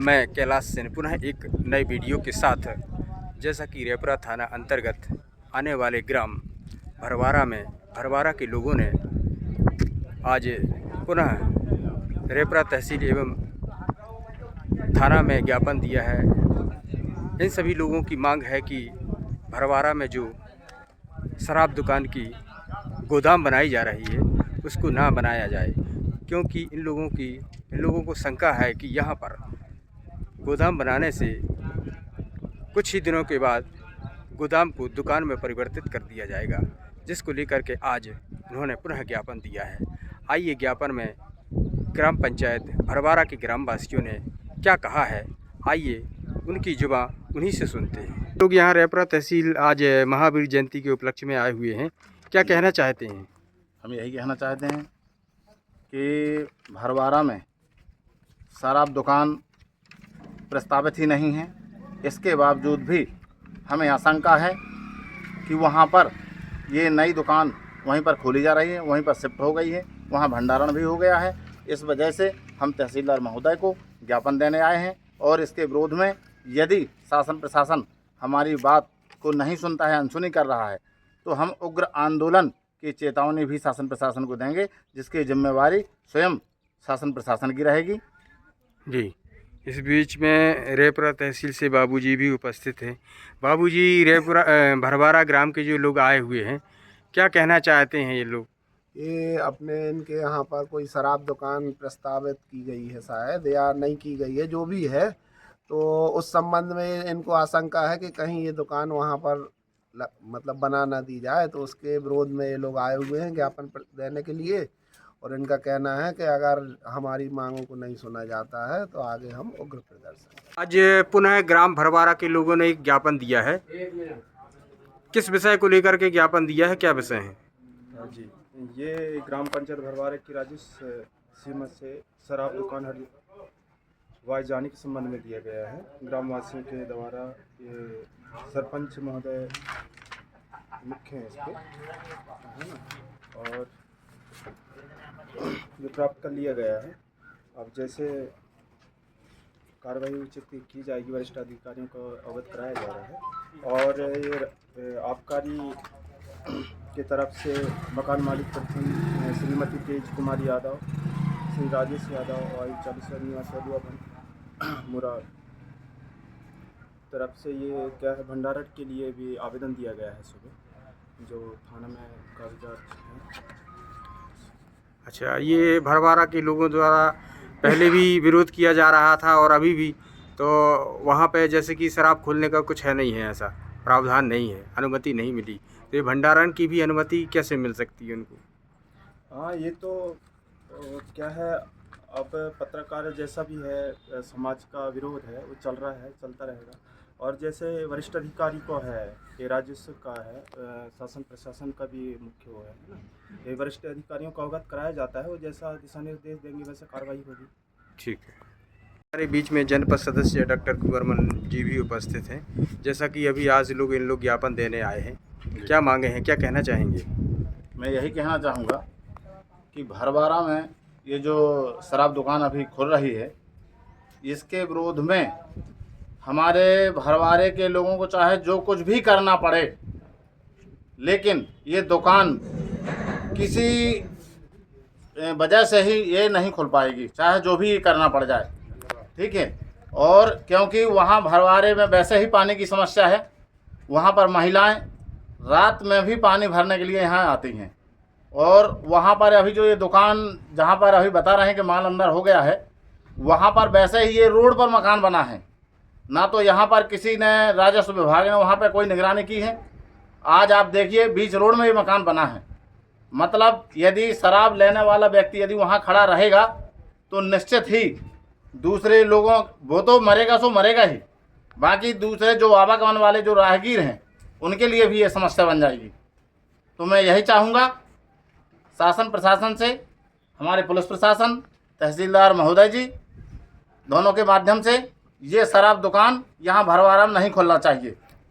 मैं कैलाश सेन पुनः एक नए वीडियो के साथ, जैसा कि रेपरा थाना अंतर्गत आने वाले ग्राम भरवारा के लोगों ने आज पुनः रेपरा तहसील एवं थाना में ज्ञापन दिया है। इन सभी लोगों की मांग है कि भरवारा में जो शराब दुकान की गोदाम बनाई जा रही है उसको ना बनाया जाए, क्योंकि इन लोगों को शंका है कि यहाँ पर गोदाम बनाने से कुछ ही दिनों के बाद गोदाम को दुकान में परिवर्तित कर दिया जाएगा, जिसको लेकर के आज उन्होंने पुनः ज्ञापन दिया है। आइए ज्ञापन में ग्राम पंचायत भरवारा के ग्रामवासियों ने क्या कहा है, आइए उनकी जुबां उन्हीं से सुनते हैं। लोग यहाँ रेपरा तहसील आज महावीर जयंती के उपलक्ष्य में आए हुए हैं, क्या कहना चाहते हैं? हम यही कहना चाहते हैं कि भरवारा में शराब दुकान प्रस्तावित ही नहीं है। इसके बावजूद भी हमें आशंका है कि वहाँ पर ये नई दुकान वहीं पर खोली जा रही है, वहीं पर शिफ्ट हो गई है, वहाँ भंडारण भी हो गया है। इस वजह से हम तहसीलदार महोदय को ज्ञापन देने आए हैं और इसके विरोध में यदि शासन प्रशासन हमारी बात को नहीं सुनता है, अनसुनी कर रहा है, तो हम उग्र आंदोलन की चेतावनी भी शासन प्रशासन को देंगे, जिसकी जिम्मेवारी स्वयं शासन प्रशासन की रहेगी। जी, इस बीच में रेपरा तहसील से बाबूजी भी उपस्थित हैं। बाबूजी, रेपरा भरवारा ग्राम के जो लोग आए हुए हैं, क्या कहना चाहते हैं ये लोग? ये अपने इनके यहाँ पर कोई शराब दुकान प्रस्तावित की गई है शायद, या नहीं की गई है, जो भी है, तो उस संबंध में इनको आशंका है कि कहीं ये दुकान वहाँ पर मतलब बना ना दी जाए, तो उसके विरोध में ये लोग आए हुए हैं ज्ञापन देने के लिए। और इनका कहना है कि अगर हमारी मांगों को नहीं सुना जाता है तो आगे हम उग्र प्रदर्शन। आज पुनः ग्राम भरवारा के लोगों ने एक ज्ञापन दिया है, किस विषय को लेकर के ज्ञापन दिया है, क्या विषय है? जी, ये ग्राम पंचायत भरवारा की राजस्व सीमा से शराब दुकान हटवाए जाने के संबंध में दिया गया है। ग्रामवासियों के द्वारा ये सरपंच महोदय मुख्य हैं इस पर, है ना, और जो प्राप्त कर लिया गया है। अब जैसे कार्रवाई उचित की जाएगी, वरिष्ठ अधिकारियों को अवगत कराया जा रहा है। और ये आबकारी की तरफ से मकान मालिक प्रथम श्रीमती तेज कुमारी यादव, श्री राजेश यादव और 40 निवासी अदुआ मुराद तरफ से ये क्या है, भंडारण के लिए भी आवेदन दिया गया है सुबह, जो थाना में कागजात हैं। अच्छा, ये भरवारा के लोगों द्वारा पहले भी विरोध किया जा रहा था और अभी भी, तो वहाँ पे जैसे कि शराब खोलने का कुछ है नहीं है, ऐसा प्रावधान नहीं है, अनुमति नहीं मिली, तो ये भंडारण की भी अनुमति कैसे मिल सकती है उनको? हाँ, ये तो क्या है, अब पत्रकार जैसा भी है, समाज का विरोध है, वो चल रहा है, चलता रहेगा। और जैसे वरिष्ठ अधिकारी को है, ये राजस्व का है, शासन प्रशासन का भी मुख्य वो है ना, ये वरिष्ठ अधिकारियों को अवगत कराया जाता है, वो जैसा दिशा निर्देश देंगे वैसे कार्रवाई होगी। ठीक है। हमारे बीच में जनपद सदस्य डॉक्टर कुंवरमन जी भी उपस्थित हैं। जैसा कि अभी आज इन लोग ज्ञापन देने आए हैं, क्या मांगे हैं, क्या कहना चाहेंगे? मैं यही कहना चाहूँगा कि भरवारा में ये जो शराब दुकान अभी खुल रही है, इसके विरोध में हमारे भरवारे के लोगों को चाहे जो कुछ भी करना पड़े, लेकिन ये दुकान किसी वजह से ही ये नहीं खुल पाएगी, चाहे जो भी करना पड़ जाए, ठीक है। और क्योंकि वहाँ भरवारे में वैसे ही पानी की समस्या है, वहाँ पर महिलाएं रात में भी पानी भरने के लिए यहाँ आती हैं। और वहाँ पर अभी जो ये दुकान जहाँ पर अभी बता रहे हैं कि माल अंदर हो गया है, वहाँ पर वैसे ही ये रोड पर मकान बना है, ना तो यहाँ पर किसी ने राजस्व विभाग ने वहाँ पर कोई निगरानी की है। आज आप देखिए बीच रोड में ही मकान बना है। मतलब यदि शराब लेने वाला व्यक्ति यदि वहाँ खड़ा रहेगा तो निश्चित ही दूसरे लोगों, वो तो मरेगा सो मरेगा ही, बाकी दूसरे जो आवागमन वाले जो राहगीर हैं उनके लिए भी ये समस्या बन जाएगी। तो मैं यही चाहूँगा शासन प्रशासन से, हमारे पुलिस प्रशासन, तहसीलदार महोदय जी, दोनों के माध्यम से ये शराब दुकान यहाँ भरवारा में नहीं खोलना चाहिए।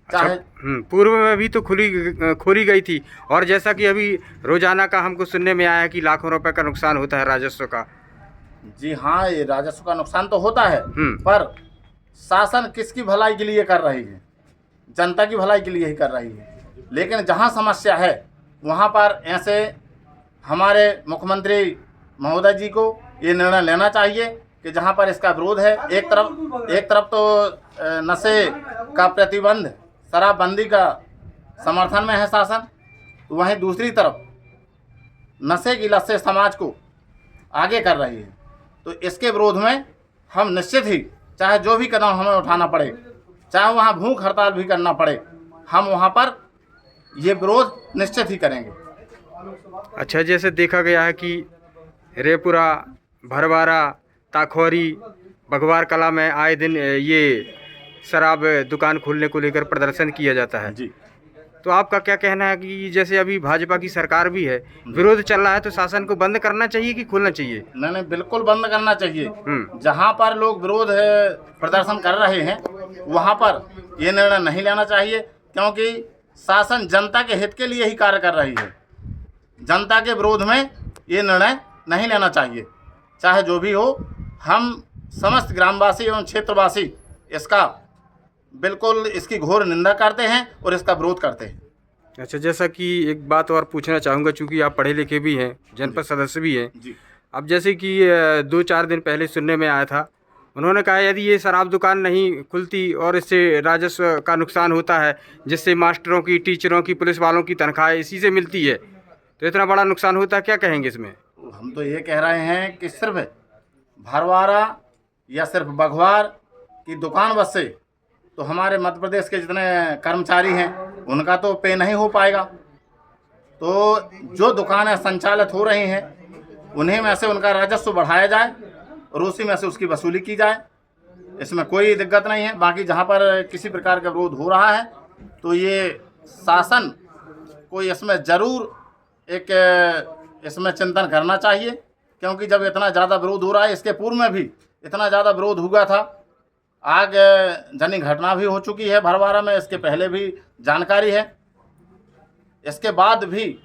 चाहे पूर्व में भी तो खोली गई थी, और जैसा कि अभी रोजाना का हमको सुनने में आया है कि लाखों रुपए का नुकसान होता है राजस्व का। जी हाँ, ये राजस्व का नुकसान तो होता है, पर शासन किसकी भलाई के लिए कर रही है? जनता की भलाई के लिए ही कर रही है। लेकिन जहाँ समस्या है वहाँ पर ऐसे हमारे मुख्यमंत्री महोदय जी को ये निर्णय लेना चाहिए कि जहाँ पर इसका विरोध है, एक तरफ तो नशे का प्रतिबंध, शराबबंदी का समर्थन में है शासन, वहीं दूसरी तरफ नशे की लत से समाज को आगे कर रही है। तो इसके विरोध में हम निश्चित ही, चाहे जो भी कदम हमें उठाना पड़े, चाहे वहाँ भूख हड़ताल भी करना पड़े, हम वहाँ पर ये विरोध निश्चित ही करेंगे। अच्छा, जैसे देखा गया है कि रेपुरा, भरवारा, ताखौरी, बघवार कला में आए दिन ये शराब दुकान खोलने को लेकर प्रदर्शन किया जाता है जी। तो आपका क्या कहना है कि जैसे अभी भाजपा की सरकार भी है, विरोध चल रहा है, तो शासन को बंद करना चाहिए कि खोलना चाहिए? नहीं, बिल्कुल बंद करना चाहिए। जहाँ पर लोग विरोध प्रदर्शन कर रहे हैं वहाँ पर ये निर्णय नहीं लेना चाहिए, क्योंकि शासन जनता के हित के लिए ही कार्य कर रही है। जनता के विरोध में ये निर्णय नहीं लेना चाहिए। चाहे जो भी हो, हम समस्त ग्रामवासी एवं क्षेत्रवासी इसका बिल्कुल इसकी घोर निंदा करते हैं और इसका विरोध करते हैं। अच्छा, जैसा कि एक बात और पूछना चाहूँगा, चूँकि आप पढ़े लिखे भी हैं, जनपद सदस्य भी हैं जी। अब जैसे कि 2-4 दिन पहले सुनने में आया था, उन्होंने कहा यदि ये शराब दुकान नहीं खुलती और इससे राजस्व का नुकसान होता है, जिससे मास्टरों की, टीचरों की, पुलिस वालों की तनख्वाह इसी से मिलती है, तो इतना बड़ा नुकसान होता है, क्या कहेंगे इसमें? हम तो ये कह रहे हैं कि सिर्फ भरवारा या सिर्फ बघवार की दुकान बस से तो हमारे मध्य प्रदेश के जितने कर्मचारी हैं उनका तो पे नहीं हो पाएगा। तो जो दुकानें संचालित हो रही हैं उन्हीं में से उनका राजस्व बढ़ाया जाए और उसी में से उसकी वसूली की जाए, इसमें कोई दिक्कत नहीं है। बाकी जहाँ पर किसी प्रकार का विरोध हो रहा है तो ये शासन को इसमें ज़रूर इसमें चिंतन करना चाहिए, क्योंकि जब इतना ज़्यादा विरोध हो रहा है, इसके पूर्व में भी इतना ज़्यादा विरोध हुआ था, आग जनी घटना भी हो चुकी है भरवारा में, इसके पहले भी जानकारी है। इसके बाद भी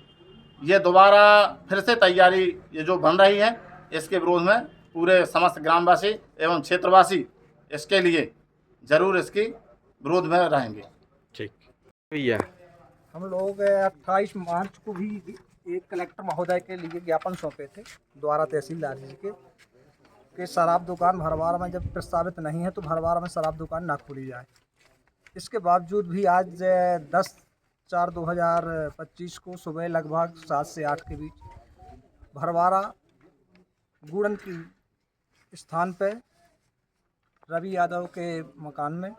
ये दोबारा फिर से तैयारी ये जो बन रही है, इसके विरोध में पूरे समस्त ग्रामवासी एवं क्षेत्रवासी इसके लिए ज़रूर इसकी विरोध में रहेंगे। ठीक भैया, हम लोग 28 मार्च को भी एक कलेक्टर महोदय के लिए ज्ञापन सौंपे थे द्वारा तहसीलदार जी के शराब दुकान भरवारा में जब प्रस्तावित नहीं है तो भरवारा में शराब दुकान ना खोली जाए। इसके बावजूद भी आज 10/4/2025 को सुबह लगभग 7 से 8 के बीच भरवारा गुड़न की स्थान पर रवि यादव के मकान में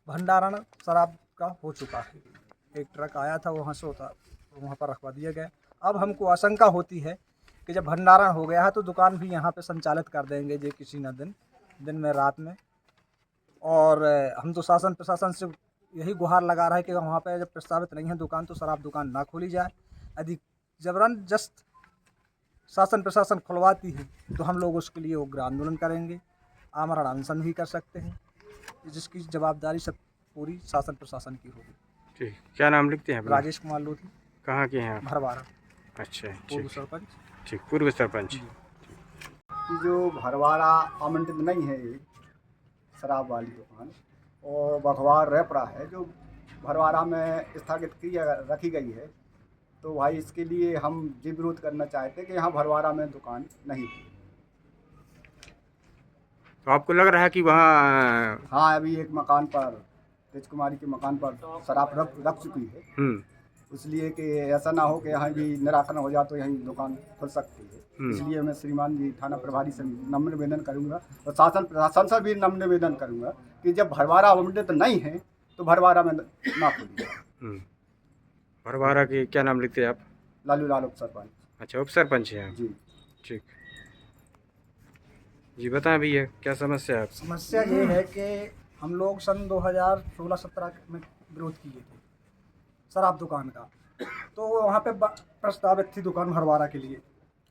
भंडारण शराब का हो चुका है। एक ट्रक आया था, वहाँ से वहाँ पर रखवा दिया गया। अब हमको आशंका होती है कि जब भंडारण हो गया है तो दुकान भी यहाँ पे संचालित कर देंगे जे किसी न दिन में रात में। और हम तो शासन प्रशासन से यही गुहार लगा रहा है कि वहाँ पे जब प्रस्तावित नहीं है दुकान तो शराब दुकान ना खोली जाए। यदि जबरदस्त शासन प्रशासन खुलवाती है तो हम लोग उसके लिए उग्र आंदोलन करेंगे, आमरण अनशन भी कर सकते हैं, जिसकी जवाबदारी सब पूरी शासन प्रशासन की होगी। ठीक, क्या नाम लिखते हैं? राजेश कुमार लोधी। कहाँ के हैं आप? भरवारा। अच्छा, पूर्व सरपंच। ठीक, पूर्व सरपंच। कि जो भरवारा आवंटित नहीं है ये शराब वाली दुकान, और बघवार रेपरा है जो भरवारा में स्थापित रखी गई है, तो भाई इसके लिए हम ये विरोध करना चाहते हैं कि यहाँ भरवारा में दुकान नहीं थी। तो आपको लग रहा है कि वहाँ हाँ, अभी एक मकान पर तेज कुमारी के मकान पर शराब रख चुकी है, इसलिए कि ऐसा ना हो कि यहाँ भी निराकरण हो जाए तो यहीं दुकान खुल सकती है। इसलिए मैं श्रीमान जी थाना प्रभारी से नम्र निवेदन करूँगा और शासन प्रशासन से भी नम्र निवेदन करूँगा कि जब भरवारा आवंटित नहीं है तो भरवारा में ना खोलिए। भरवारा के क्या नाम लिखते हैं आप? लालू लाल उप सरपंच। अच्छा, उप सरपंच हैं आप? जी ठीक जी, बताएं भैया क्या समस्या है? समस्या ये है कि हम लोग सन 2016-17 में विरोध किए थे शराब दुकान का, तो वहाँ पे प्रस्तावित थी दुकान भरवारा के लिए।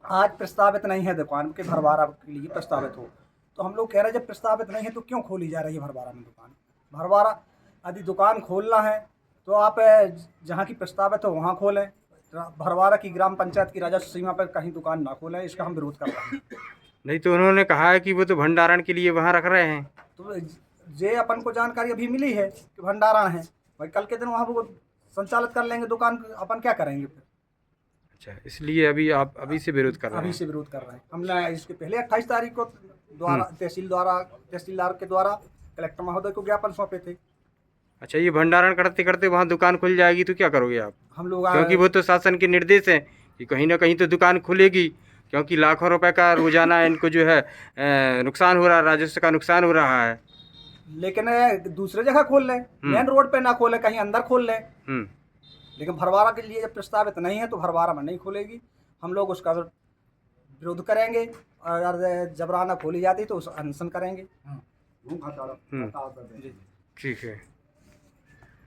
आज प्रस्तावित नहीं है दुकान के भरवारा के लिए प्रस्तावित हो, तो हम लोग कह रहे हैं जब प्रस्तावित नहीं है तो क्यों खोली जा रही है भरवारा में दुकान? भरवारा यदि दुकान खोलना है तो आप जहाँ की प्रस्तावित हो वहाँ खोलें, भरवारा की ग्राम पंचायत की राजस्व सीमा पर कहीं दुकान ना खोलें। इसका हम विरोध कर रहे हैं। नहीं तो उन्होंने कहा है कि वो तो भंडारण के लिए वहाँ रख रहे हैं। तो ये अपन को जानकारी अभी मिली है कि भंडारण है, भाई कल के दिन वहाँ वो संचालित कर लेंगे दुकान, अपन क्या करेंगे फिर? अच्छा, इसलिए अभी आप अभी से विरोध कर रहे अभी हैं। से विरोध कर रहे हैं। हमने इसके पहले 28 तारीख को तहसीलदार के द्वारा कलेक्टर महोदय को ज्ञापन सौंपे थे। अच्छा, ये भंडारण करते करते वहाँ दुकान खुल जाएगी तो क्या करोगे आप? हम लोग क्योंकि वो तो शासन के निर्देश है कि कहीं ना कहीं तो दुकान खुलेगी, क्योंकि लाखों रुपए का रोजाना इनको जो है नुकसान हो रहा है, राजस्व का नुकसान हो रहा है। लेकिन दूसरे जगह खोल लें, मेन रोड पे ना खोले, कहीं अंदर खोल लें। लेकिन भरवारा के लिए जब प्रस्तावित नहीं है तो भरवारा में नहीं खुलेगी। हम लोग उसका विरोध करेंगे और अगर जबराना खोली जाती तो उस अनशन करेंगे। ठीक है,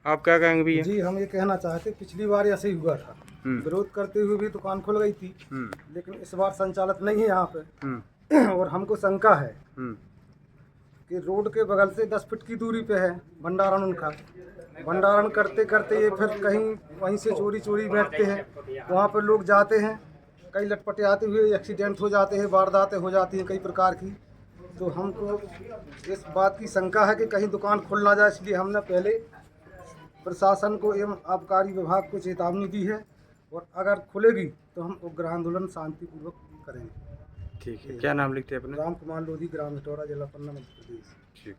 आप क्या कहेंगे भैया? जी, हम ये कहना चाहते, पिछली बार ऐसे ही हुआ था, विरोध करते हुए भी दुकान खुल गई थी, लेकिन इस बार संचालित नहीं है यहाँ पे। और हमको शंका है कि रोड के बगल से 10 फीट की दूरी पे है भंडारण उनका। भंडारण करते करते ये फिर कहीं वहीं से चोरी बैठते हैं, वहाँ पर लोग जाते हैं, कई लटपटाते हुए एक्सीडेंट हो जाते हैं, वारदातें हो जाती हैं कई प्रकार की। तो हमको इस बात की शंका है कि कहीं दुकान खुल ना जाए, इसलिए हमने पहले प्रशासन को एवं आबकारी विभाग को चेतावनी दी है, और अगर खुलेगी तो हम उग्र आंदोलन शांतिपूर्वक करेंगे। ठीक है, क्या नाम लिखते हैं अपने? राम कुमार लोधी, ग्राम इटौरा, जिला पन्ना, मध्य प्रदेश। ठीक।